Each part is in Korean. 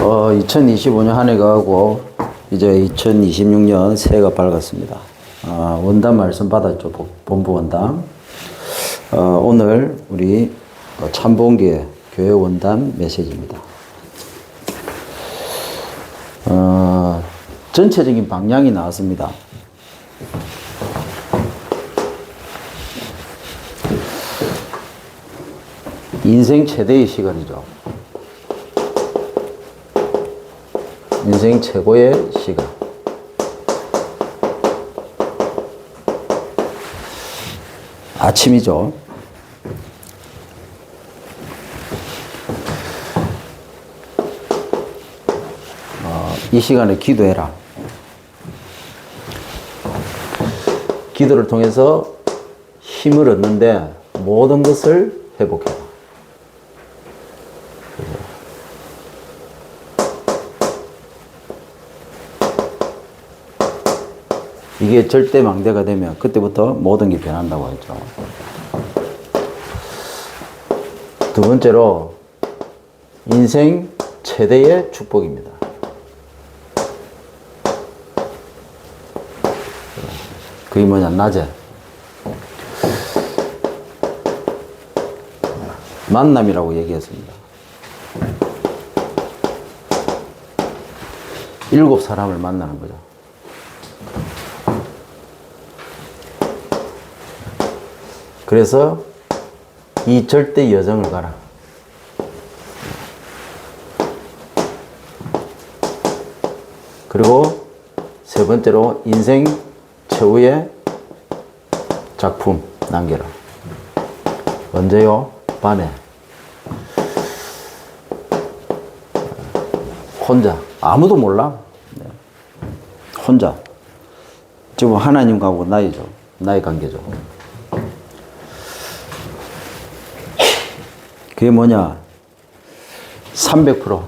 2025년 한 해가 하고 이제 2026년 새해가 밝았습니다. 원담 말씀 받았죠. 본부 원담. 오늘 우리 참봉계 교회 원담 메시지입니다. 전체적인 방향이 나왔습니다. 인생 최대의 시간이죠. 인생 최고의 시간. 아침이죠. 이 시간에 기도해라. 기도를 통해서 힘을 얻는데 모든 것을 회복해라. 이게 절대 망대가 되면 그때부터 모든 게 변한다고 했죠. 두 번째로 인생 최대의 축복입니다. 그게 뭐냐, 낮에 만남이라고 얘기했습니다. 7사람을 만나는 거죠. 그래서 이 절대 여정을 가라. 그리고 세 번째로 인생 최후의 작품 남겨라. 언제요? 밤에. 혼자. 아무도 몰라. 혼자. 지금 하나님하고 나이죠. 나의 관계죠. 그게 뭐냐? 300%.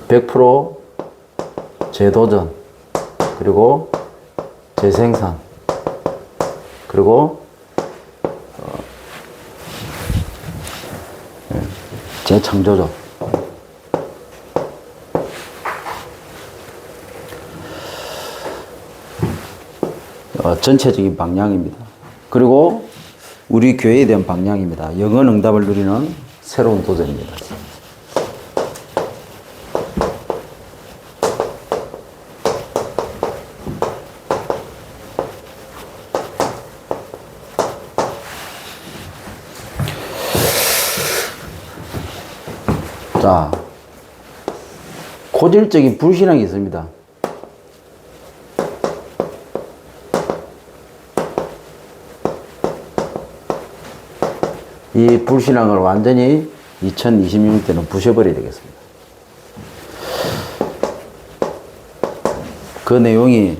(100%) 재도전, 그리고 재생산, 그리고 재창조죠. 전체적인 방향입니다. 그리고 우리 교회에 대한 방향입니다. 영원 응답을 누리는 새로운 도전입니다. 자, 고질적인 불신앙이 있습니다. 이 불신앙을 완전히 2026년 때는 부셔버려야 되겠습니다. 그 내용이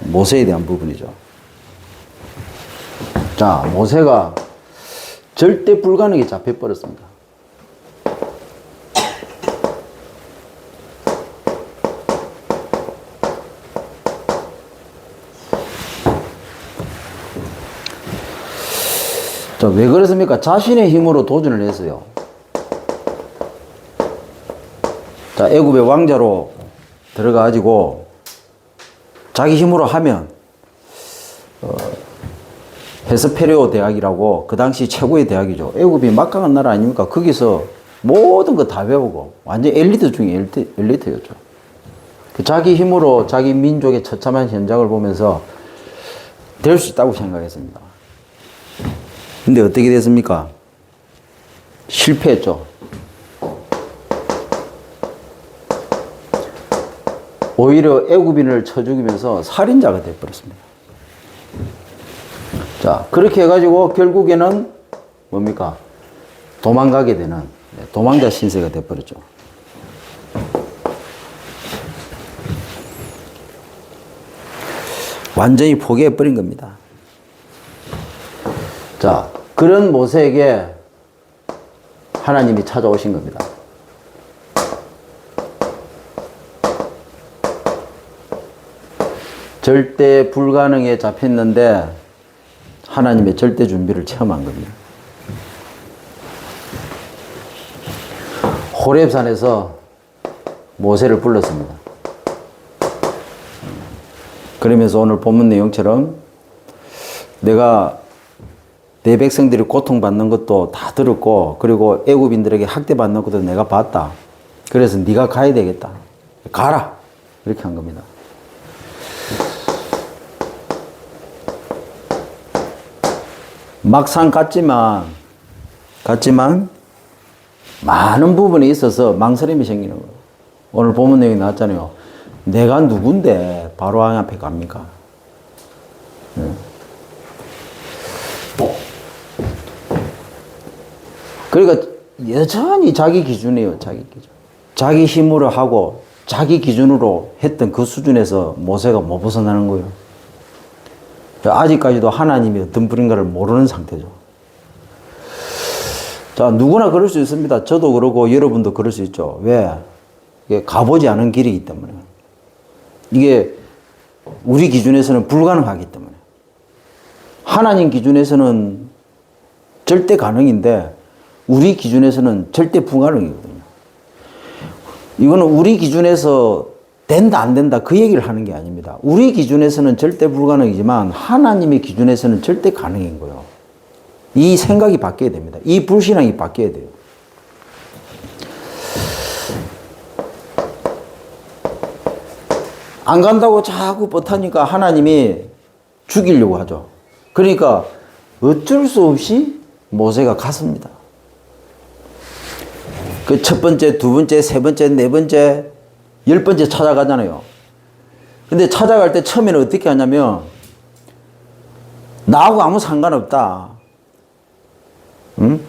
모세에 대한 부분이죠. 자, 모세가 절대 불가능에 잡혀버렸습니다. 자, 왜 그랬습니까? 자신의 힘으로 도전을 했어요. 자, 애굽의 왕자로 들어가가지고 자기 힘으로 하면 헤스페레오 대학이라고 그 당시 최고의 대학이죠. 애굽이 막강한 나라 아닙니까? 거기서 모든 거 다 배우고 완전 엘리트 중에 엘리트였죠. 자기 힘으로 자기 민족의 처참한 현장을 보면서 될 수 있다고 생각했습니다. 근데 어떻게 됐습니까? 실패했죠. 오히려 애굽인을 쳐 죽이면서 살인자가 되어버렸습니다. 자, 그렇게 해가지고 결국에는 뭡니까? 도망가게 되는 도망자 신세가 되어버렸죠. 완전히 포기해버린 겁니다. 자, 그런 모세에게 하나님이 찾아오신 겁니다. 절대 불가능에 잡혔는데 하나님의 절대 준비를 체험한 겁니다. 호렙산에서 모세를 불렀습니다. 그러면서 오늘 본문 내용처럼 내가 내 백성들이 고통받는 것도 다 들었고 그리고 애굽인들에게 학대받는 것도 내가 봤다. 그래서 네가 가야 되겠다. 가라. 이렇게 한 겁니다. 막상 갔지만 많은 부분에 있어서 망설임이 생기는 거예요. 오늘 본문 내용이 나왔잖아요. 내가 누군데 바로 왕 앞에 갑니까? 네. 그러니까 여전히 자기 기준이에요. 자기 기준. 자기 힘으로 하고 자기 기준으로 했던 그 수준에서 모세가 못 벗어나는 거예요. 아직까지도 하나님이 어떤 분인가를 모르는 상태죠. 자, 누구나 그럴 수 있습니다. 저도 그러고 여러분도 그럴 수 있죠. 왜? 이게 가보지 않은 길이기 때문에. 이게 우리 기준에서는 불가능하기 때문에. 하나님 기준에서는 절대 가능인데 우리 기준에서는 절대 불가능이거든요. 이거는 우리 기준에서 된다 안 된다 그 얘기를 하는 게 아닙니다. 우리 기준에서는 절대 불가능이지만 하나님의 기준에서는 절대 가능인 거예요. 이 생각이 바뀌어야 됩니다. 이 불신앙이 바뀌어야 돼요. 안 간다고 자꾸 버타니까 하나님이 죽이려고 하죠. 그러니까 어쩔 수 없이 모세가 갔습니다. 그 첫 번째, 두 번째, 세 번째, 네 번째, 10번째 찾아가잖아요. 근데 찾아갈 때 처음에는 어떻게 하냐면 나하고 아무 상관없다. 응?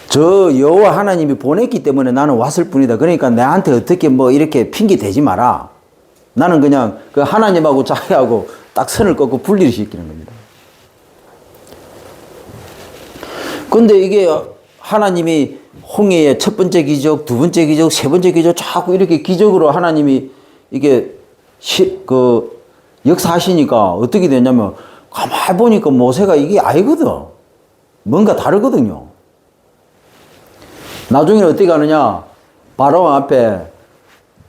저 여호와 하나님이 보냈기 때문에 나는 왔을 뿐이다. 그러니까 나한테 어떻게 뭐 이렇게 핑계 대지 마라. 나는 그냥 그 하나님하고 자기하고 딱 선을 긋고 분리를 시키는 겁니다. 근데 이게 하나님이 홍해의 첫 번째 기적, 두 번째 기적, 세 번째 기적 자꾸 이렇게 기적으로 하나님이 이게 역사하시니까 어떻게 되냐면 가만히 보니까 모세가 이게 아니거든. 뭔가 다르거든요. 나중에는 어떻게 하느냐. 바로왕 앞에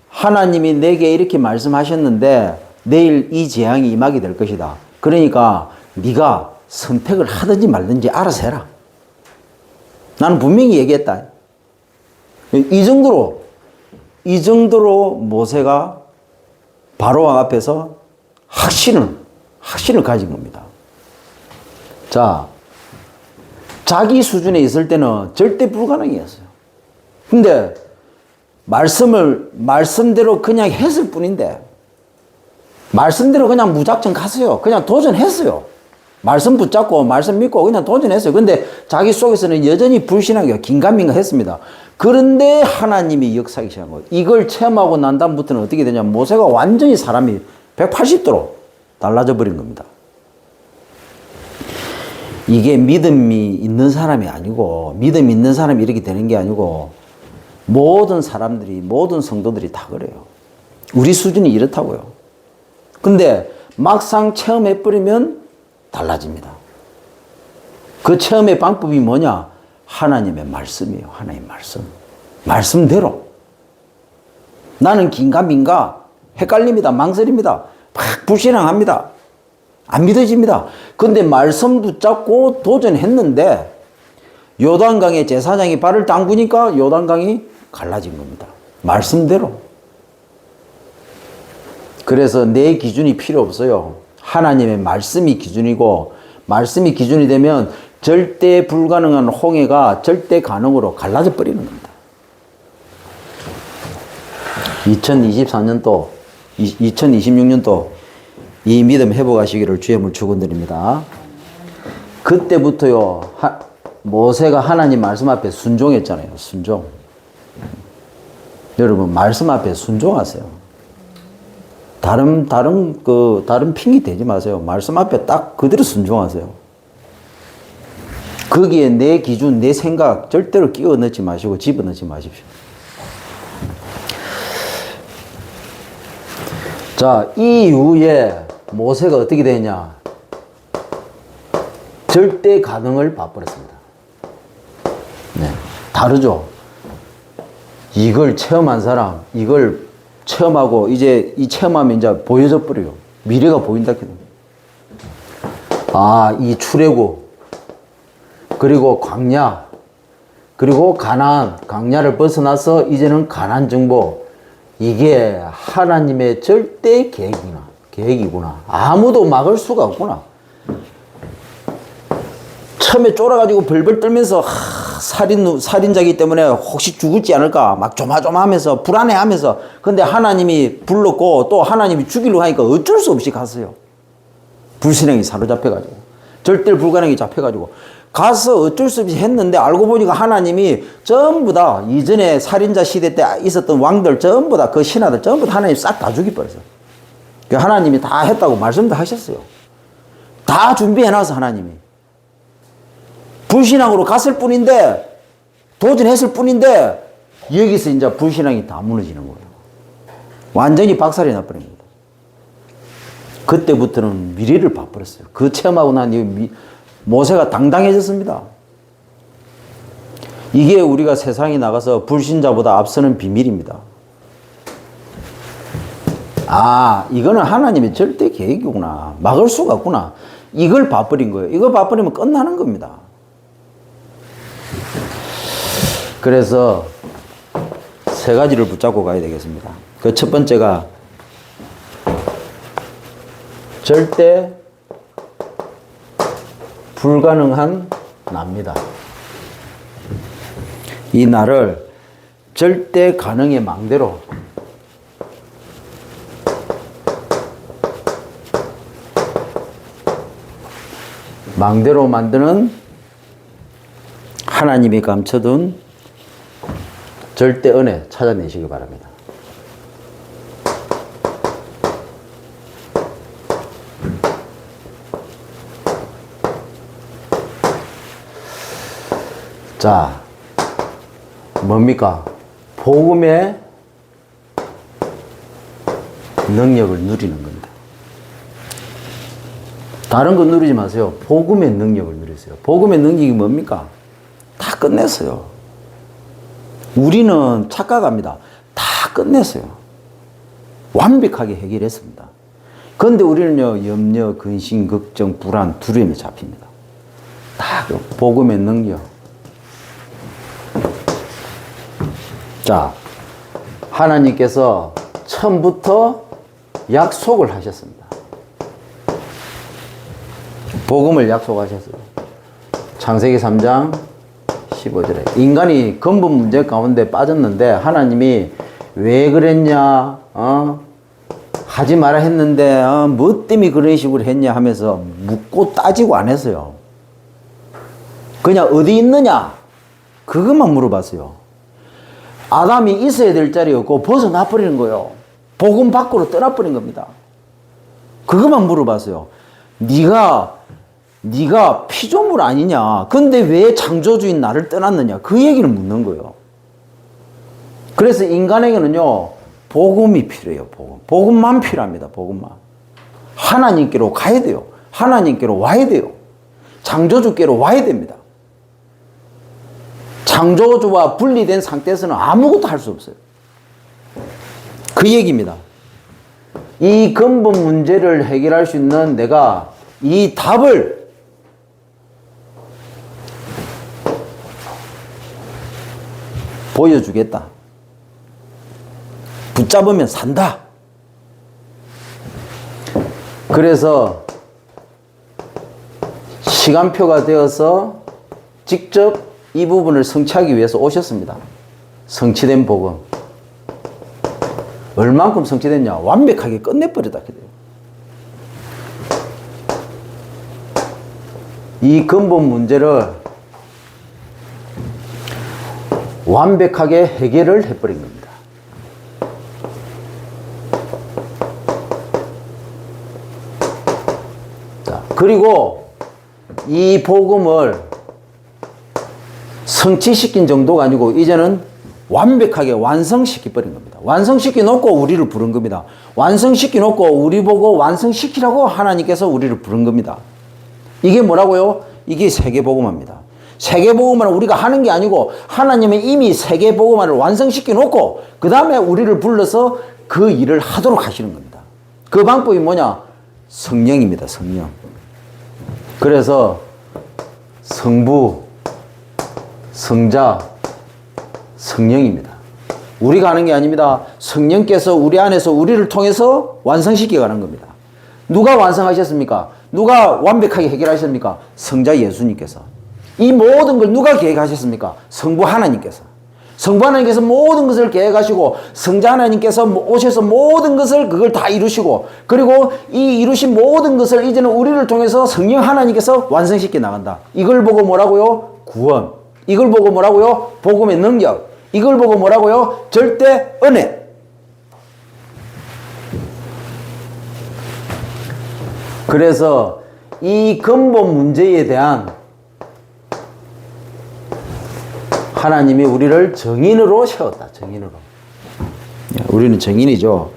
하나님이 내게 이렇게 말씀하셨는데 내일 이 재앙이 임하게 될 것이다. 그러니까 네가 선택을 하든지 말든지 알아서 해라. 나는 분명히 얘기했다. 이 정도로 모세가 바로왕 앞에서 확신을 가진 겁니다. 자, 자기 수준에 있을 때는 절대 불가능이었어요. 근데 말씀대로 그냥 했을 뿐인데, 말씀대로 그냥 무작정 갔어요. 그냥 도전했어요. 말씀 붙잡고 말씀 믿고 그냥 도전했어요. 근데 자기 속에서는 여전히 불신하게 긴가민가 했습니다. 그런데 하나님이 역사하기 시작한 거예요. 이걸 체험하고 난 다음부터는 어떻게 되냐면 모세가 완전히 사람이 180도로 달라져 버린 겁니다. 이게 믿음이 있는 사람이 아니고, 믿음이 있는 사람이 이렇게 되는 게 아니고, 모든 사람들이, 모든 성도들이 다 그래요. 우리 수준이 이렇다고요. 근데 막상 체험해버리면 달라집니다. 그 체험의 방법이 뭐냐? 하나님의 말씀이에요. 하나님의 말씀. 말씀대로. 나는 긴가민가 헷갈립니다. 망설입니다. 막 불신앙합니다. 안 믿어집니다. 근데 말씀 붙잡고 도전했는데 요단강에 제사장이 발을 담그니까 요단강이 갈라진 겁니다. 말씀대로. 그래서 내 기준이 필요 없어요. 하나님의 말씀이 기준이고, 말씀이 기준이 되면 절대 불가능한 홍해가 절대 가능으로 갈라져 버리는 겁니다. 2024년도, 2026년도 이 믿음 회복하시기를 주님을 축원드립니다. 그때부터요, 모세가 하나님 말씀 앞에 순종했잖아요. 순종. 여러분, 말씀 앞에 순종하세요. 다른 핑계 대지 마세요. 말씀 앞에 딱 그대로 순종하세요. 거기에 내 기준, 내 생각 절대로 끼워 넣지 마시고 집어넣지 마십시오. 자, 이 이후에 모세가 어떻게 되냐? 절대 가능을 봐버렸습니다. 네, 다르죠? 이걸 체험한 사람, 이걸 체험하고, 이제 이 체험하면 이제 보여져 버려요. 미래가 보인다. 아, 이 출애굽, 그리고 광야, 그리고 가나안, 광야를 벗어나서 이제는 가나안 정복. 이게 하나님의 절대 계획이구나. 아무도 막을 수가 없구나. 처음에 쫄아가지고 벌벌 떨면서 살인자이기 때문에 혹시 죽을지 않을까 막 조마조마하면서 불안해하면서, 근데 하나님이 불렀고 또 하나님이 죽이려고 하니까 어쩔 수 없이 갔어요. 불신앙이 사로잡혀가지고, 절대 불가능이 잡혀가지고 가서 어쩔 수 없이 했는데, 알고 보니까 하나님이 전부 다 이전에 살인자 시대 때 있었던 왕들 전부 다, 그 신하들 전부 다 하나님 싹 다 죽여버렸어요. 하나님이 다 했다고 말씀도 하셨어요. 다 준비해놔서 하나님이 불신앙으로 갔을 뿐인데, 도전했을 뿐인데, 여기서 이제 불신앙이 다 무너지는 거예요. 완전히 박살이 나버린 겁니다. 그때부터는 미래를 봐버렸어요. 그 체험하고 난 이후 모세가 당당해졌습니다. 이게 우리가 세상에 나가서 불신자보다 앞서는 비밀입니다. 아, 이거는 하나님의 절대 계획이구나. 막을 수가 없구나. 이걸 봐버린 거예요. 이걸 봐버리면 끝나는 겁니다. 그래서 세 가지를 붙잡고 가야 되겠습니다. 그 첫 번째가 절대 불가능한 나입니다. 이 나를 절대 가능의 망대로 만드는 하나님이 감춰둔 절대 은혜 찾아내시기 바랍니다. 자, 뭡니까? 복음의 능력을 누리는 겁니다. 다른 거 누리지 마세요. 복음의 능력을 누리세요. 복음의 능력이 뭡니까? 다 끝냈어요. 우리는 착각합니다. 다 끝냈어요. 완벽하게 해결했습니다. 그런데 우리는요, 염려, 근심, 걱정, 불안, 두려움에 잡힙니다. 다 복음의 능력. 자, 하나님께서 처음부터 약속을 하셨습니다. 복음을 약속하셨어요. 창세기 3장 15절에 인간이 근본 문제 가운데 빠졌는데 하나님이 왜 그랬냐, 하지 마라 했는데 뭐 때문에 그런 식으로 했냐 하면서 묻고 따지고 안 했어요. 그냥 어디 있느냐 그것만 물어봤어요. 아담이 있어야 될 자리였고 벗어나 버리는 거예요. 복음 밖으로 떠나버린 겁니다. 그것만 물어봤어요. 네가 피조물 아니냐? 근데 왜 창조주인 나를 떠났느냐? 그 얘기를 묻는 거예요. 그래서 인간에게는요, 복음이 필요해요. 복음만 필요합니다. 복음만. 하나님께로 가야 돼요. 하나님께로 와야 돼요. 창조주께로 와야 됩니다. 창조주와 분리된 상태에서는 아무것도 할 수 없어요. 그 얘기입니다. 이 근본 문제를 해결할 수 있는 내가 이 답을 보여주겠다. 붙잡으면 산다. 그래서 시간표가 되어서 직접 이 부분을 성취하기 위해서 오셨습니다. 성취된 복음. 얼만큼 성취됐냐? 완벽하게 끝내버리다. 이 근본 문제를 완벽하게 해결을 해버린 겁니다. 자, 그리고 이 복음을 성취시킨 정도가 아니고 이제는 완벽하게 완성시켜 버린 겁니다. 완성시켜 놓고 우리를 부른 겁니다. 완성시켜 놓고 우리 보고 완성시키라고 하나님께서 우리를 부른 겁니다. 이게 뭐라고요? 이게 세계복음화입니다. 세계복음화는 우리가 하는 게 아니고 하나님은 이미 세계복음화를 완성시켜 놓고 그 다음에 우리를 불러서 그 일을 하도록 하시는 겁니다. 그 방법이 뭐냐? 성령입니다. 성령. 그래서 성부, 성자, 성령입니다. 우리가 하는 게 아닙니다. 성령께서 우리 안에서 우리를 통해서 완성시켜 가는 겁니다. 누가 완성하셨습니까? 누가 완벽하게 해결하셨습니까? 성자 예수님께서. 이 모든 걸 누가 계획하셨습니까? 성부 하나님께서. 성부 하나님께서 모든 것을 계획하시고 성자 하나님께서 오셔서 모든 것을 그걸 다 이루시고 그리고 이 이루신 모든 것을 이제는 우리를 통해서 성령 하나님께서 완성시켜 나간다. 이걸 보고 뭐라고요? 구원. 이걸 보고 뭐라고요? 복음의 능력. 이걸 보고 뭐라고요? 절대 은혜. 그래서 이 근본 문제에 대한 하나님이 우리를 정인으로 세웠다. 정인으로. 우리는 정인이죠.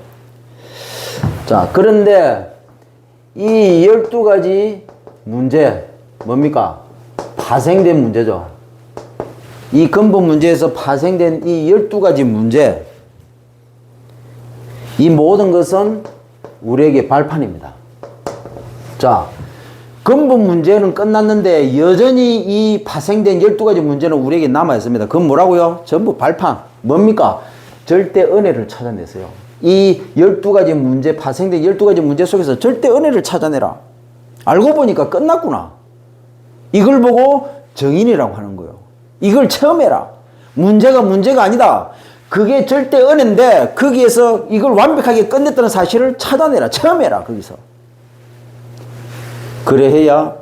자, 그런데 이 12가지 문제 뭡니까? 파생된 문제죠. 이 근본 문제에서 파생된 이 12가지 문제, 이 모든 것은 우리에게 발판입니다. 자, 근본 문제는 끝났는데 여전히 이 파생된 12가지 문제는 우리에게 남아있습니다. 그건 뭐라고요? 전부 발판. 뭡니까? 절대 은혜를 찾아내세요. 이 12가지 문제, 파생된 12가지 문제 속에서 절대 은혜를 찾아내라. 알고 보니까 끝났구나. 이걸 보고 정인이라고 하는 거예요. 이걸 체험해라. 문제가 아니다. 그게 절대 은혜인데 거기에서 이걸 완벽하게 끝냈다는 사실을 찾아내라. 체험해라. 거기서. 그래야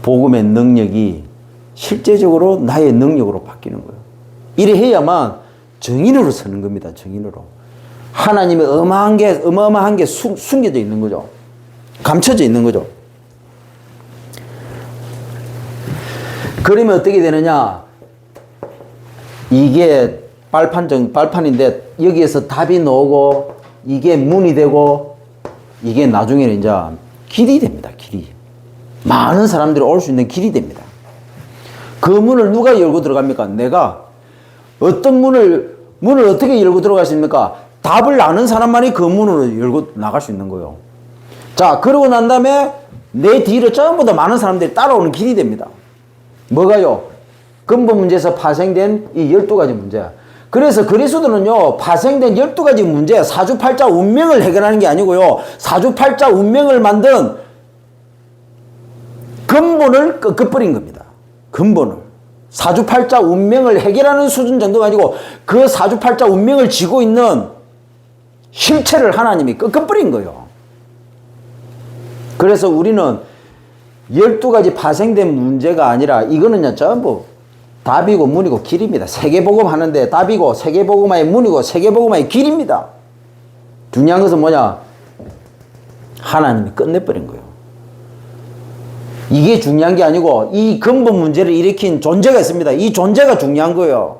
복음의 능력이 실제적으로 나의 능력으로 바뀌는 거예요. 이래 해야만 정인으로 서는 겁니다. 정인으로. 하나님의 어마어마한 게 숨겨져 있는 거죠. 감춰져 있는 거죠. 그러면 어떻게 되느냐? 이게 발판인데 여기에서 답이 나오고 이게 문이 되고 이게 나중에는 이제 길이 됩니다. 길이. 많은 사람들이 올 수 있는 길이 됩니다. 그 문을 누가 열고 들어갑니까? 내가. 어떤 문을 어떻게 열고 들어갈 수 있습니까? 답을 아는 사람만이 그 문으로 열고 나갈 수 있는 거예요. 자, 그러고 난 다음에 내 뒤로 전부 다 많은 사람들이 따라오는 길이 됩니다. 뭐가요? 근본 문제에서 파생된 이 12가지 문제. 그래서 그리스도는요, 파생된 12가지 문제, 사주팔자 운명을 해결하는 게 아니고요, 사주팔자 운명을 만든 근본을 꺾어버린 겁니다. 근본을. 사주팔자 운명을 해결하는 수준 정도가 아니고 그 사주팔자 운명을 쥐고 있는 실체를 하나님이 꺾어버린 거예요. 그래서 우리는 12가지 파생된 문제가 아니라 이거는요, 전부 답이고 문이고 길입니다. 세계복음 하는데 답이고 세계복음화의 문이고 세계복음화의 길입니다. 중요한 것은 뭐냐? 하나님이 끝내버린 거예요. 이게 중요한 게 아니고 이 근본 문제를 일으킨 존재가 있습니다. 이 존재가 중요한 거예요.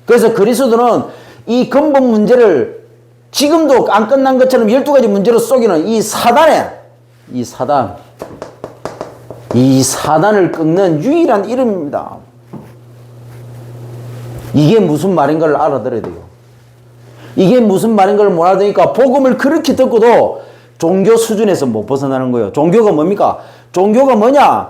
그래서 그리스도는 이 근본 문제를 지금도 안 끝난 것처럼 12가지 문제로 쏘기는 이 사단을 꺾는 유일한 이름입니다. 이게 무슨 말인 걸 알아들어야 돼요. 이게 무슨 말인 걸 못 알아듣으니까 복음을 그렇게 듣고도 종교 수준에서 못 벗어나는 거예요. 종교가 뭡니까? 종교가 뭐냐?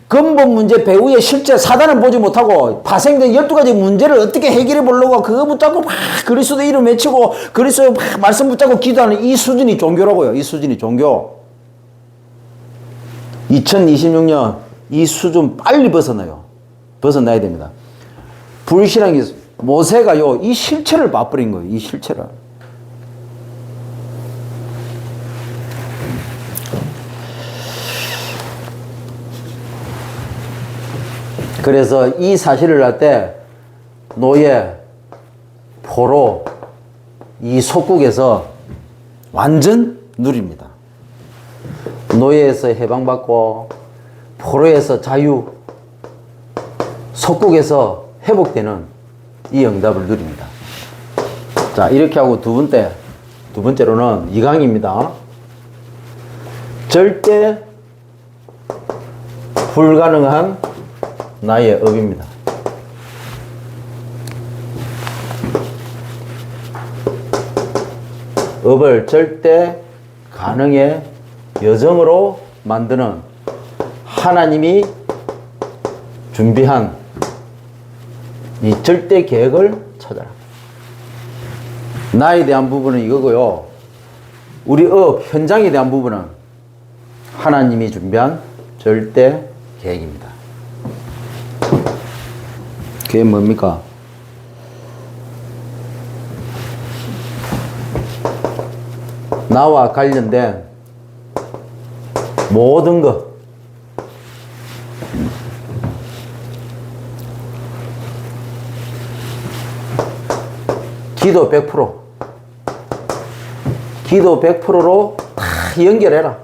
근본 문제 배후에 실제 사단을 보지 못하고 파생된 12가지 문제를 어떻게 해결해 보려고 그거 붙잡고 막 그리스도 이름 외치고 그리스도 막 말씀 붙잡고 기도하는 이 수준이 종교라고요. 이 수준이 종교. 2026년 이 수준 빨리 벗어나야 됩니다. 불신앙이 모세가요, 이 실체를 봐버린 거예요. 이 실체를. 그래서 이 사실을 할 때 노예, 포로, 이 속국에서 완전 누립니다. 노예에서 해방받고 포로에서 자유, 속국에서 회복되는 이 응답을 누립니다. 자, 이렇게 하고 두 번째로는 2강입니다. 절대 불가능한 나의 업입니다. 업을 절대 가능의 여정으로 만드는 하나님이 준비한 이 절대 계획을 찾아라. 나에 대한 부분은 이거고요. 우리 업 현장에 대한 부분은 하나님이 준비한 절대 계획입니다. 그게 뭡니까? 나와 관련된 모든 것, 기도 100%, 기도 100%로 다 연결해라.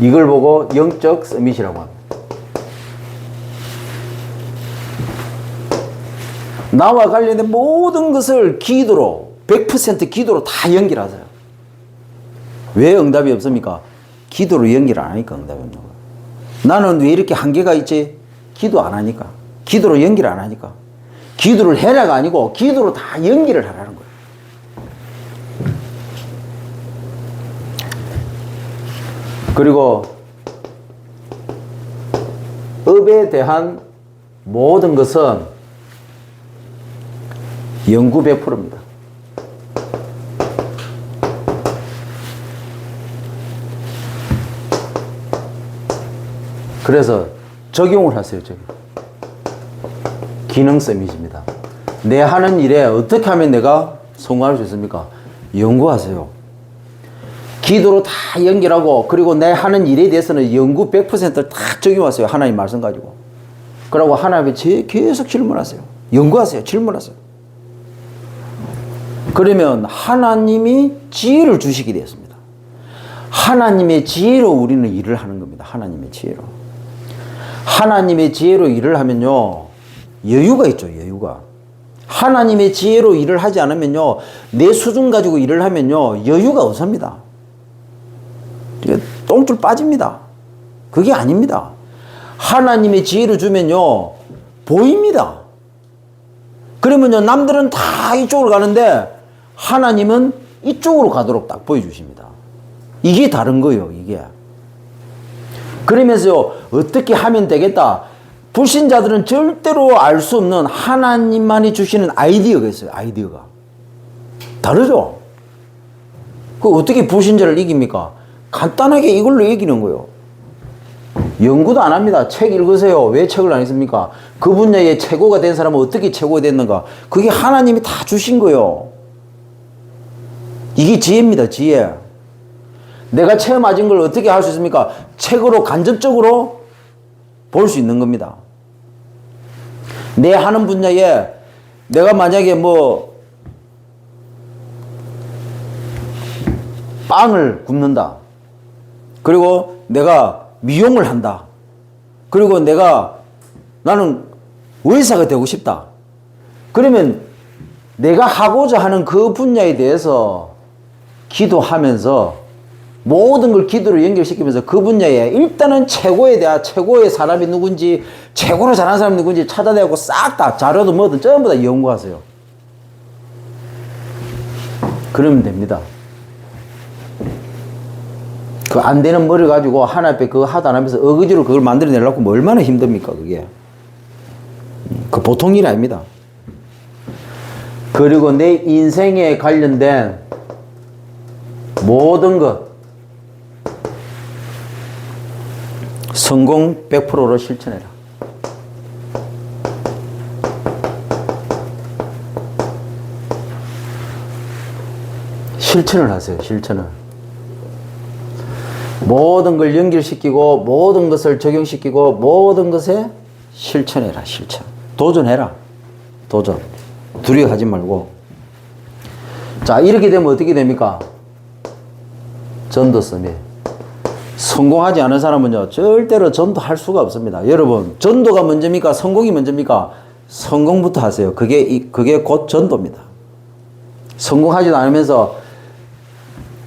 이걸 보고 영적 서밋이라고 합니다. 나와 관련된 모든 것을 기도로, 100% 기도로 다 연결하세요. 왜 응답이 없습니까? 기도로 연결 안 하니까 응답이 없는 거예요. 나는 왜 이렇게 한계가 있지? 기도 안 하니까. 기도로 연결 안 하니까. 기도를 해라가 아니고 기도로 다 연결을 하라는 거예요. 그리고 업에 대한 모든 것은 연구 100%입니다. 그래서 적용을 하세요. 적용. 기능 서밋입니다. 내 하는 일에 어떻게 하면 내가 성공할 수 있습니까? 연구하세요. 기도로 다 연결하고, 그리고 내 하는 일에 대해서는 연구 100%를 다 적용하세요. 하나님 말씀 가지고. 그러고 하나님께 계속 질문하세요. 연구하세요. 질문하세요. 그러면 하나님이 지혜를 주시게 되었습니다. 하나님의 지혜로 우리는 일을 하는 겁니다. 하나님의 지혜로. 하나님의 지혜로 일을 하면요, 여유가 있죠. 여유가. 하나님의 지혜로 일을 하지 않으면요, 내 수준 가지고 일을 하면요, 여유가 없습니다. 똥줄 빠집니다. 그게 아닙니다. 하나님의 지혜를 주면요, 보입니다. 그러면요, 남들은 다 이쪽으로 가는데 하나님은 이쪽으로 가도록 딱 보여주십니다. 이게 다른 거예요, 이게. 그러면서요, 어떻게 하면 되겠다. 불신자들은 절대로 알 수 없는 하나님만이 주시는 아이디어가 있어요, 아이디어가. 다르죠? 그 어떻게 불신자를 이깁니까? 간단하게 이걸로 이기는 거예요. 연구도 안 합니다. 책 읽으세요. 왜 책을 안 읽습니까? 그 분야에 최고가 된 사람은 어떻게 최고가 됐는가? 그게 하나님이 다 주신 거예요. 이게 지혜입니다, 지혜. 내가 체험하신 걸 어떻게 할 수 있습니까? 책으로 간접적으로 볼 수 있는 겁니다. 내 하는 분야에 내가 만약에 빵을 굽는다. 그리고 내가 미용을 한다. 그리고 나는 의사가 되고 싶다. 그러면 내가 하고자 하는 그 분야에 대해서 기도하면서 모든 걸 기도로 연결시키면서 그 분야에 일단은 최고에 대한 최고의 사람이 누군지, 최고로 잘하는 사람이 누군지 찾아내고 싹 다 자료도 뭐든 전부 다 연구하세요. 그러면 됩니다. 그 안 되는 머리 가지고 하나 앞에 그거 하도 안 하면서 어거지로 그걸 만들어내려고 뭐 얼마나 힘듭니까, 그게. 그 보통 일이 아닙니다. 그리고 내 인생에 관련된 모든 것, 성공 100%로 실천해라. 실천을 하세요, 실천을. 모든 걸 연결시키고, 모든 것을 적용시키고, 모든 것에 실천해라, 실천. 도전해라, 도전. 두려워하지 말고. 자, 이렇게 되면 어떻게 됩니까? 전도 서밋. 성공하지 않은 사람은요, 절대로 전도할 수가 없습니다. 여러분, 전도가 먼저입니까? 성공이 먼저입니까? 성공부터 하세요. 그게 곧 전도입니다. 성공하지도 않으면서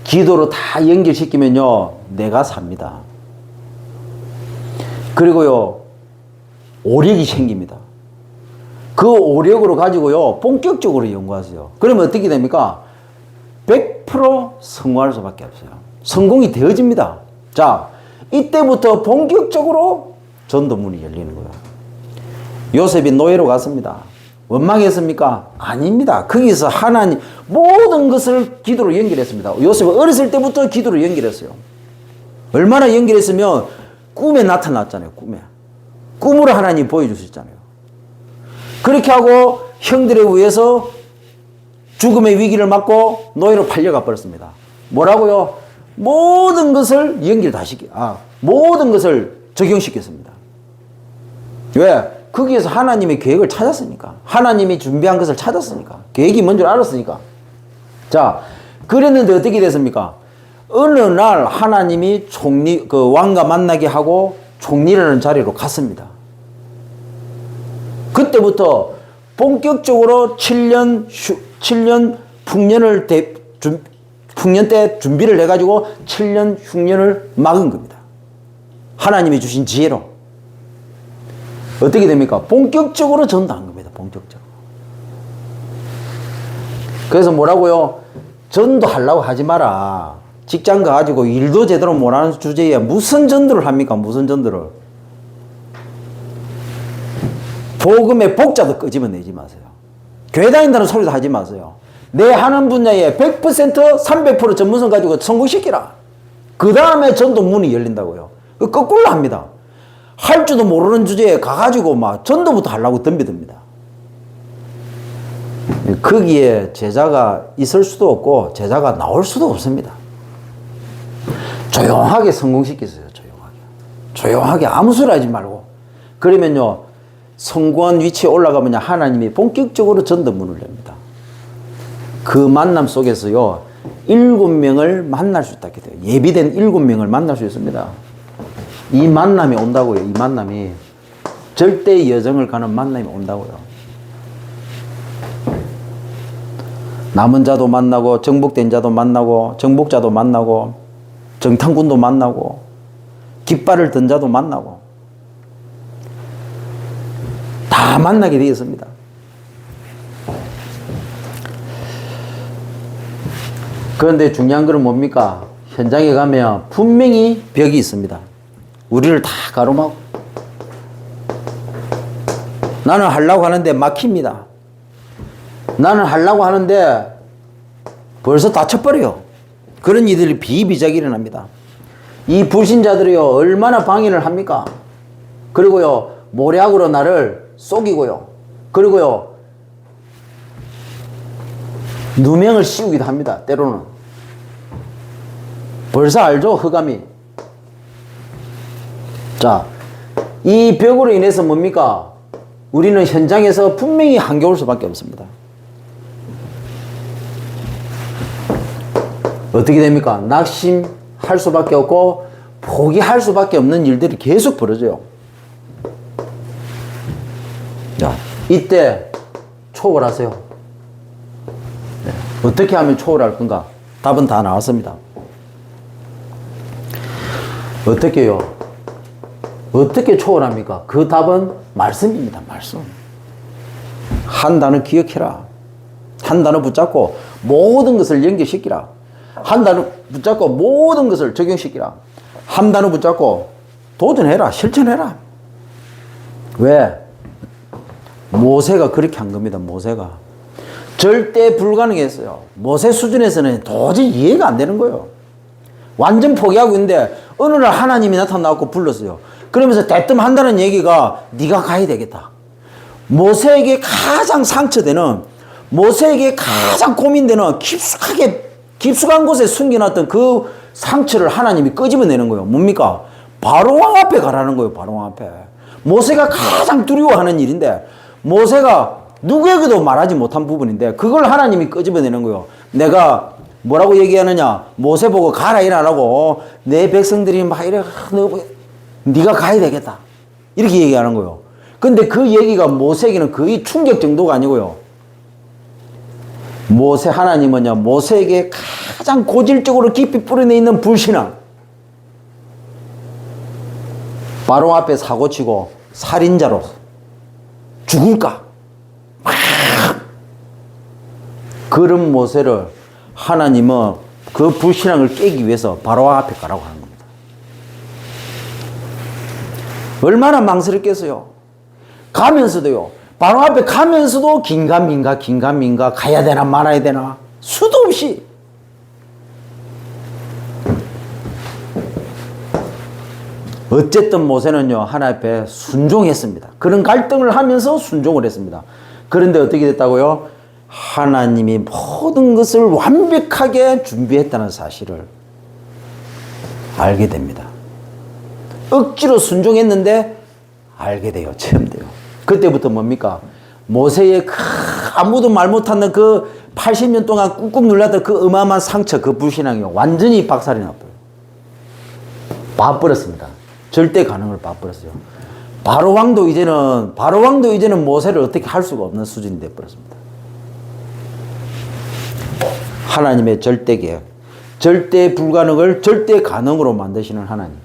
기도로 다 연결시키면요, 내가 삽니다. 그리고요, 오력이 생깁니다. 그 오력으로 가지고요, 본격적으로 연구하세요. 그러면 어떻게 됩니까? 100% 성공할 수밖에 없어요. 성공이 되어집니다. 자, 이때부터 본격적으로 전도문이 열리는 거예요. 요셉이 노예로 갔습니다. 원망했습니까? 아닙니다. 거기서 하나님 모든 것을 기도로 연결했습니다. 요셉은 어렸을 때부터 기도로 연결했어요. 얼마나 연결했으면 꿈에 나타났잖아요. 꿈으로 하나님 보여주셨잖아요. 그렇게 하고 형들에 의해서 죽음의 위기를 맞고 노예로 팔려가 버렸습니다. 뭐라고요? 모든 것을 모든 것을 적용시켰습니다. 왜? 거기에서 하나님의 계획을 찾았으니까. 하나님이 준비한 것을 찾았으니까. 계획이 뭔 줄 알았으니까. 자, 그랬는데 어떻게 됐습니까? 어느 날 하나님이 왕과 만나게 하고 총리라는 자리로 갔습니다. 그때부터 본격적으로 7년 풍년 때 준비를 해가지고 7년 흉년을 막은 겁니다. 하나님이 주신 지혜로. 어떻게 됩니까? 본격적으로 전도한 겁니다. 본격적으로. 그래서 뭐라고요? 전도하려고 하지 마라. 직장 가가지고 일도 제대로 못하는 주제에 무슨 전도를 합니까? 무슨 전도를. 복음의 복자도 끄집어내지 마세요. 교회 다닌다는 소리도 하지 마세요. 내 하는 분야에 100%, 300% 전문성 가지고 성공시키라. 그 다음에 전도 문이 열린다고요. 거꾸로 합니다. 할 줄도 모르는 주제에 가가지고 막 전도부터 하려고 덤비듭니다. 거기에 제자가 있을 수도 없고 제자가 나올 수도 없습니다. 조용하게 성공시키세요. 조용하게 아무 소리 하지 말고. 그러면요, 성공한 위치에 올라가면 하나님이 본격적으로 전도문을 냅니다. 그 만남 속에서요, 7명을 만날 수 있다게 돼요. 예비된 7명을 만날 수 있습니다. 이 만남이 온다고요. 이 만남이 절대 여정을 가는 만남이 온다고요. 남은 자도 만나고 정복된 자도 만나고 정복자도 만나고 정탐꾼도 만나고 깃발을 든 자도 만나고 다 만나게 되겠습니다. 그런데 중요한 것은 뭡니까? 현장에 가면 분명히 벽이 있습니다. 우리를 다 가로막고 나는 하려고 하는데 막힙니다. 나는 하려고 하는데 벌써 다쳐버려요. 그런 이들이 비비작이 일어납니다. 이 불신자들이요, 얼마나 방해를 합니까? 그리고요, 모략으로 나를 속이고요. 그리고요, 누명을 씌우기도 합니다. 때로는. 벌써 알죠? 흑암이. 자, 이 벽으로 인해서 뭡니까? 우리는 현장에서 분명히 한겨울 수밖에 없습니다. 어떻게 됩니까? 낙심할 수밖에 없고 포기할 수밖에 없는 일들이 계속 벌어져요. 자, 이때 초월하세요. 네. 어떻게 하면 초월할 건가? 답은 다 나왔습니다. 어떻게 해요? 어떻게 초월합니까? 그 답은 말씀입니다. 말씀. 한 단어 기억해라. 한 단어 붙잡고 모든 것을 연결시키라. 한 단어 붙잡고 모든 것을 적용시키라. 한 단어 붙잡고 도전해라. 실천해라. 왜? 모세가 그렇게 한 겁니다. 모세가. 절대 불가능했어요. 모세 수준에서는 도저히 이해가 안 되는 거예요. 완전 포기하고 있는데 어느 날 하나님이 나타나고 불렀어요. 그러면서 대뜸 한다는 얘기가 네가 가야 되겠다. 모세에게 가장 상처되는, 모세에게 가장 고민되는 깊숙한 곳에 숨겨놨던 그 상처를 하나님이 끄집어내는 거예요. 뭡니까? 바로왕 앞에 가라는 거예요. 바로왕 앞에. 모세가 가장 두려워하는 일인데 모세가 누구에게도 말하지 못한 부분인데 그걸 하나님이 끄집어내는 거예요. 내가 뭐라고 얘기하느냐? 모세 보고 가라 일하라고. 내 백성들이 막 이래, 네가 가야 되겠다. 이렇게 얘기하는 거예요. 근데 그 얘기가 모세에게는 거의 충격 정도가 아니고요. 모세 하나님은요, 모세에게 가장 고질적으로 깊이 뿌리내 있는 불신앙. 바로 앞에 사고치고 살인자로 죽을까? 그런 모세를 하나님은 그 불신앙을 깨기 위해서 바로 앞에 가라고 하는 겁니다. 얼마나 망설였겠어요. 가면서도요. 바로 앞에 가면서도 긴가민가 가야 되나 말아야 되나 수도 없이. 어쨌든 모세는요, 하나님 앞에 순종했습니다. 그런 갈등을 하면서 순종을 했습니다. 그런데 어떻게 됐다고요? 하나님이 모든 것을 완벽하게 준비했다는 사실을 알게 됩니다. 억지로 순종했는데 알게 돼요. 처음 돼요. 그때부터 뭡니까? 모세의 아무도 말 못하는 그 80년 동안 꾹꾹 눌렀던 그 어마어마한 상처, 그 불신앙이요, 완전히 박살이 났어요. 봐버렸습니다. 절대 가능을 봐버렸어요. 바로 왕도 이제는 모세를 어떻게 할 수가 없는 수준이 되어버렸습니다. 하나님의 절대 계획, 절대 불가능을 절대 가능으로 만드시는 하나님.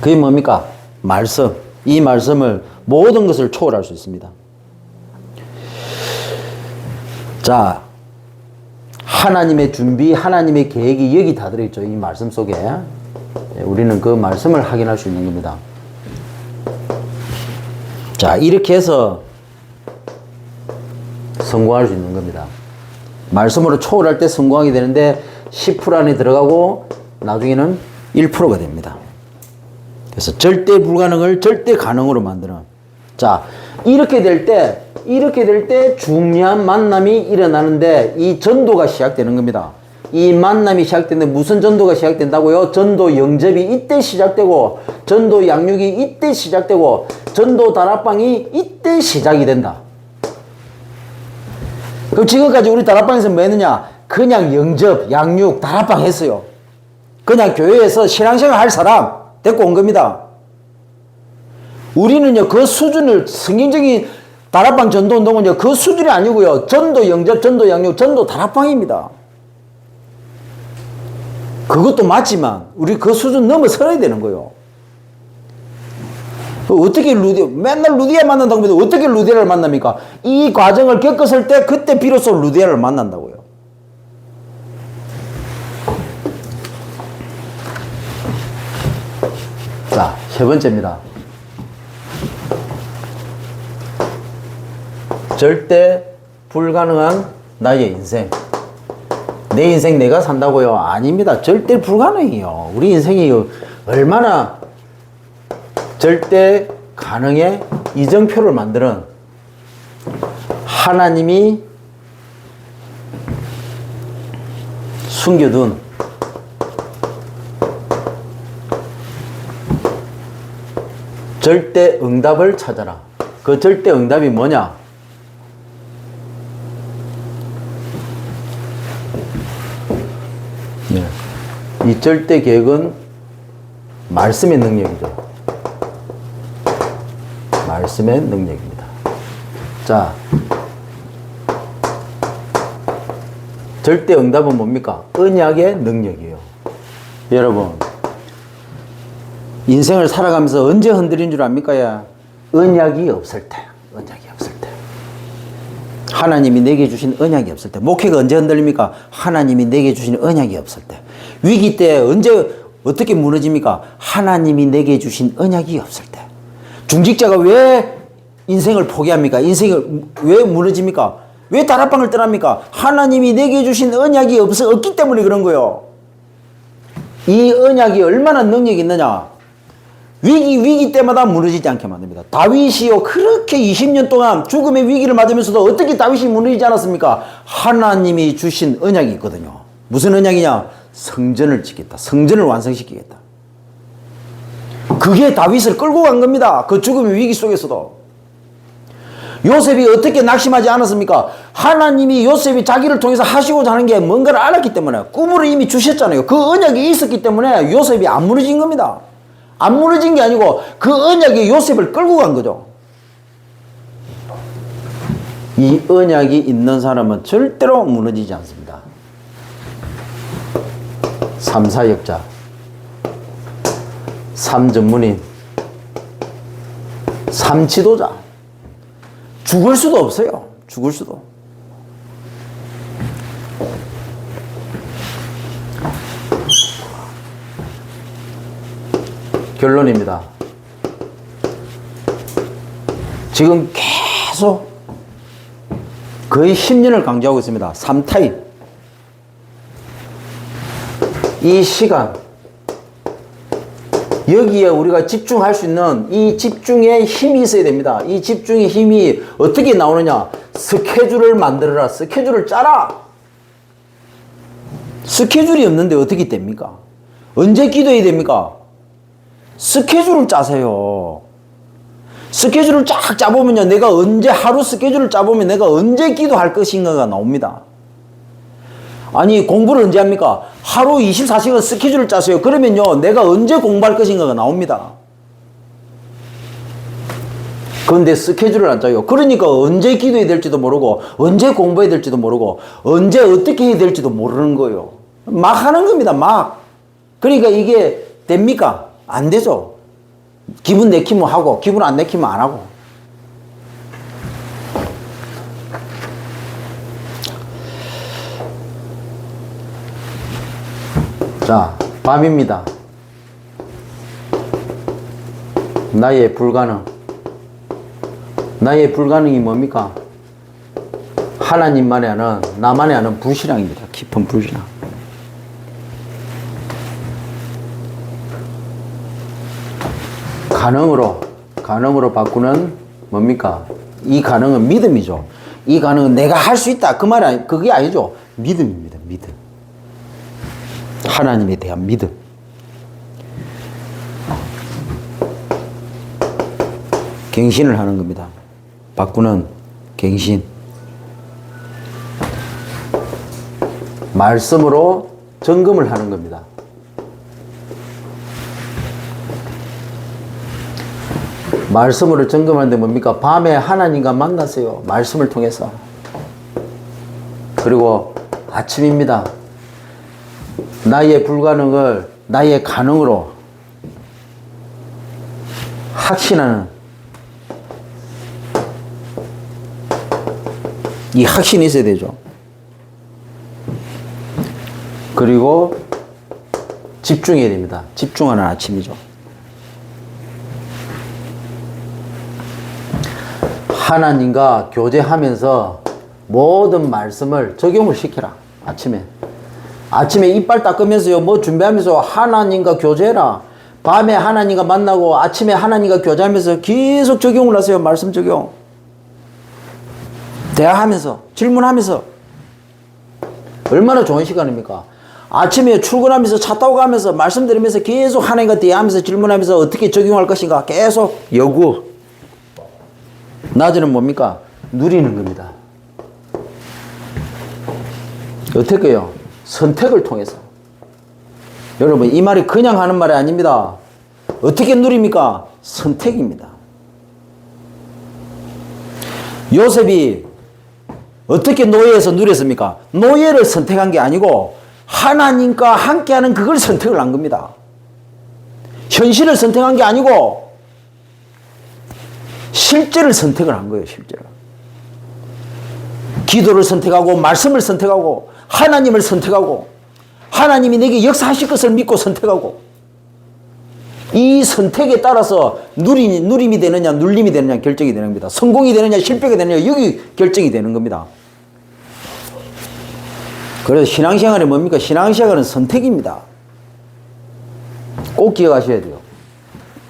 그게 뭡니까? 말씀. 이 말씀을 모든 것을 초월할 수 있습니다. 자, 하나님의 준비, 하나님의 계획이 여기 다 들어있죠. 이 말씀 속에. 우리는 그 말씀을 확인할 수 있는 겁니다. 자, 이렇게 해서 성공할 수 있는 겁니다. 말씀으로 초월할 때 성공하게 되는데 10% 안에 들어가고 나중에는 1%가 됩니다. 그래서 절대 불가능을 절대 가능으로 만드는. 자, 이렇게 될 때 중요한 만남이 일어나는데 이 전도가 시작되는 겁니다. 이 만남이 시작되는데 무슨 전도가 시작된다고요? 전도 영접이 이때 시작되고, 전도 양육이 이때 시작되고, 전도 다락방이 이때 시작이 된다. 그럼 지금까지 우리 다락방에서 뭐 했느냐? 그냥 영접, 양육, 다락방 했어요. 그냥 교회에서 신앙생활 할 사람 데리고 온 겁니다. 우리는요, 그 수준을, 성경적인 다락방 전도 운동은요, 그 수준이 아니고요. 전도 영접, 전도 양육, 전도 다락방입니다. 그것도 맞지만, 우리 그 수준 넘어서야 되는 거예요. 어떻게 맨날 루디아 만난다고 해도 어떻게 루디아를 만납니까? 이 과정을 겪었을 때, 그때 비로소 루디아를 만난다고요. 자, 세 번째입니다. 절대 불가능한 나의 인생. 내 인생 내가 산다고요? 아닙니다. 절대 불가능해요. 우리 인생이 얼마나 절대 가능의 이정표를 만드는 하나님이 숨겨둔 절대 응답을 찾아라. 그 절대 응답이 뭐냐? 네. 이 절대 계획은 말씀의 능력이죠. 말씀의 능력입니다. 자, 절대 응답은 뭡니까? 언약의 능력이에요. 여러분, 인생을 살아가면서 언제 흔들린 줄 압니까? 야? 언약이 없을 때. 언약이 없을 때. 하나님이 내게 주신 언약이 없을 때. 목회가 언제 흔들립니까? 하나님이 내게 주신 언약이 없을 때. 위기 때 언제 어떻게 무너집니까? 하나님이 내게 주신 언약이 없을 때. 중직자가 왜 인생을 포기합니까? 인생을 왜 무너집니까? 왜 다락방을 떠납니까? 하나님이 내게 주신 언약이 없기 때문에 그런 거예요. 이 언약이 얼마나 능력이 있느냐? 위기 때마다 무너지지 않게 만듭니다. 다윗이요, 그렇게 20년 동안 죽음의 위기를 맞으면서도 어떻게 다윗이 무너지지 않았습니까? 하나님이 주신 언약이 있거든요. 무슨 언약이냐? 성전을 짓겠다. 성전을 완성시키겠다. 그게 다윗을 끌고 간 겁니다. 그 죽음의 위기 속에서도. 요셉이 어떻게 낙심하지 않았습니까? 하나님이 요셉이 자기를 통해서 하시고자 하는 게 뭔가를 알았기 때문에 꿈을 이미 주셨잖아요. 그 언약이 있었기 때문에 요셉이 안 무너진 겁니다. 안 무너진 게 아니고 그 언약이 요셉을 끌고 간 거죠. 이 언약이 있는 사람은 절대로 무너지지 않습니다. 삼사역자, 삼전문인, 삼지도자. 죽을 수도 없어요. 죽을 수도. 결론입니다. 지금 계속 거의 10년을 강조하고 있습니다. 3타입. 이 시간, 여기에 우리가 집중할 수 있는 이 집중의 힘이 있어야 됩니다. 이 집중의 힘이 어떻게 나오느냐? 스케줄을 만들어라. 스케줄을 짜라. 스케줄이 없는데 어떻게 됩니까? 언제 기도해야 됩니까? 스케줄을 짜세요. 스케줄을 쫙 짜보면요, 내가 언제 하루 스케줄을 짜보면 내가 언제 기도할 것인가가 나옵니다. 아니, 공부를 언제 합니까? 하루 24시간 스케줄을 짜세요. 그러면요, 내가 언제 공부할 것인가가 나옵니다. 그런데 스케줄을 안 짜요. 그러니까 언제 기도해야 될지도 모르고, 언제 공부해야 될지도 모르고, 언제 어떻게 해야 될지도 모르는 거예요. 막 하는 겁니다, 막. 그러니까 이게 됩니까? 안 되죠. 기분 내키면 하고, 기분 안 내키면 안 하고. 자, 밤입니다. 나의 불가능. 나의 불가능이 뭡니까? 하나님만이 아는, 나만이 아는 불신앙입니다. 깊은 불신앙. 가능으로 바꾸는 뭡니까? 이 가능은 믿음이죠. 이 가능은 내가 할 수 있다. 그 말, 그게 아니죠. 믿음입니다. 믿음. 하나님에 대한 믿음. 갱신을 하는 겁니다. 바꾸는 갱신. 말씀으로 점검을 하는 겁니다. 말씀으로 점검하는데 뭡니까? 밤에 하나님과 만나세요. 말씀을 통해서. 그리고 아침입니다. 나의 불가능을 나의 가능으로 확신하는 이 확신이 있어야 되죠. 그리고 집중해야 됩니다. 집중하는 아침이죠. 하나님과 교제하면서 모든 말씀을 적용을 시켜라. 아침에 이빨 닦으면서요, 뭐 준비하면서 하나님과 교제해라. 밤에 하나님과 만나고 아침에 하나님과 교제하면서 계속 적용을 하세요. 말씀 적용. 대화하면서, 질문하면서. 얼마나 좋은 시간입니까? 아침에 출근하면서 차 타고 가면서 말씀 들으면서 계속 하나님과 대화하면서 질문하면서 어떻게 적용할 것인가 계속 요구. 낮에는 뭡니까? 누리는 겁니다. 어떻게 해요? 선택을 통해서. 여러분, 이 말이 그냥 하는 말이 아닙니다. 어떻게 누립니까? 선택입니다. 요셉이 어떻게 노예에서 누렸습니까? 노예를 선택한 게 아니고 하나님과 함께하는 그걸 선택을 한 겁니다. 현실을 선택한 게 아니고 실제를 선택을 한 거예요. 실제를. 기도를 선택하고 말씀을 선택하고 하나님을 선택하고 하나님이 내게 역사하실 것을 믿고 선택하고 이 선택에 따라서 누림이 되느냐 눌림이 되느냐 결정이 되는 겁니다. 성공이 되느냐 실패가 되느냐 여기 결정이 되는 겁니다. 그래서 신앙생활이 뭡니까? 신앙생활은 선택입니다. 꼭 기억하셔야 돼요.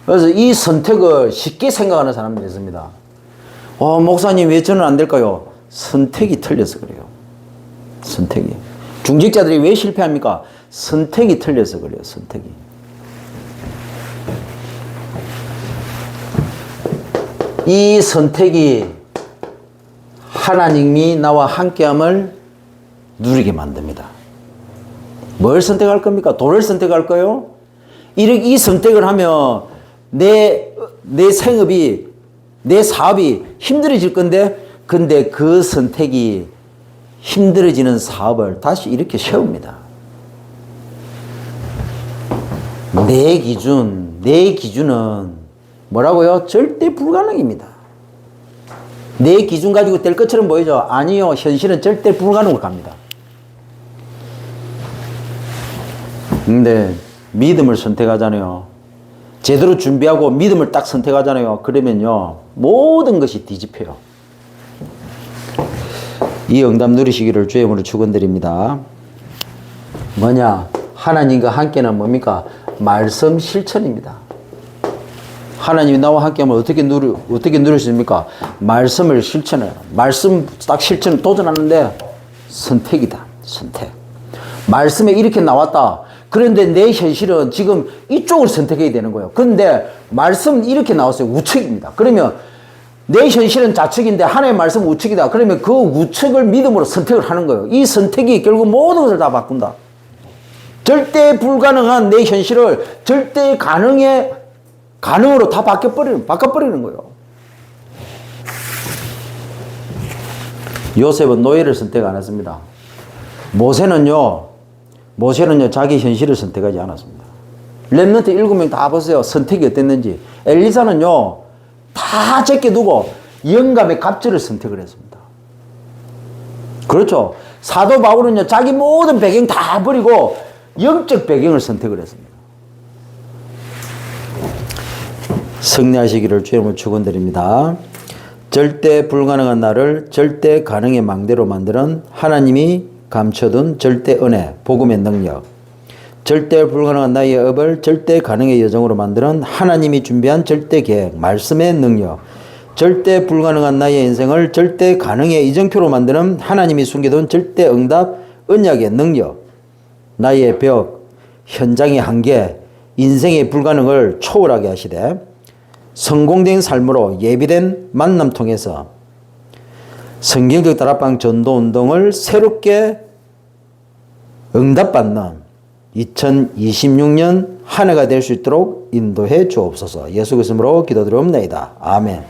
그래서 이 선택을 쉽게 생각하는 사람들이 있습니다. 목사님 왜 저는 안 될까요? 선택이 틀려서 그래요. 선택이. 중직자들이 왜 실패합니까? 선택이 틀려서 그래요. 선택이. 이 선택이 하나님이 나와 함께함을 누리게 만듭니다. 뭘 선택할 겁니까? 돈을 선택할 거요? 이 선택을 하면 내 생업이, 내 사업이 힘들어질 건데, 근데 그 선택이 힘들어지는 사업을 다시 이렇게 세웁니다. 내 기준은 뭐라고요? 절대 불가능입니다. 내 기준 가지고 될 것처럼 보이죠? 아니요. 현실은 절대 불가능으로 갑니다. 근데 믿음을 선택하잖아요. 제대로 준비하고 믿음을 딱 선택하잖아요. 그러면요, 모든 것이 뒤집혀요. 이 응답 누리시기를 주의 이름으로 축원드립니다. 뭐냐? 하나님과 함께는 뭡니까? 말씀 실천입니다. 하나님이 나와 함께하면 어떻게 누릴 수 있습니까? 말씀을 실천해요. 말씀 딱 실천 도전하는데 선택이다. 선택. 말씀에 이렇게 나왔다. 그런데 내 현실은 지금 이쪽을 선택해야 되는 거예요. 그런데 말씀 이렇게 나왔어요. 우측입니다. 그러면 내 현실은 좌측인데 하나님의 말씀은 우측이다. 그러면 그 우측을 믿음으로 선택을 하는 거예요. 이 선택이 결국 모든 것을 다 바꾼다. 절대 불가능한 내 현실을 절대 가능으로 다 바꿔버리는 거예요. 요셉은 노예를 선택 안 했습니다. 모세는요, 자기 현실을 선택하지 않았습니다. 렘넌트 7명 다 보세요. 선택이 어땠는지. 엘리사는요, 다 제껴두고 영감의 갑절을 선택을 했습니다. 그렇죠. 사도 바울은요, 자기 모든 배경 다 버리고 영적 배경을 선택을 했습니다. 승리하시기를 주님을 축원드립니다. 절대 불가능한 나를 절대 가능의 망대로 만드는 하나님이 감춰둔 절대 은혜, 복음의 능력, 절대 불가능한 나의 업을 절대 가능의 여정으로 만드는 하나님이 준비한 절대 계획, 말씀의 능력, 절대 불가능한 나의 인생을 절대 가능의 이정표로 만드는 하나님이 숨겨둔 절대 응답, 언약의 능력, 나의 벽, 현장의 한계, 인생의 불가능을 초월하게 하시되 성공된 삶으로 예비된 만남 통해서 성경적 다락방 전도 운동을 새롭게 응답받는 2026년 한 해가 될 수 있도록 인도해 주옵소서. 예수 그리스도로 기도드리옵나이다. 아멘.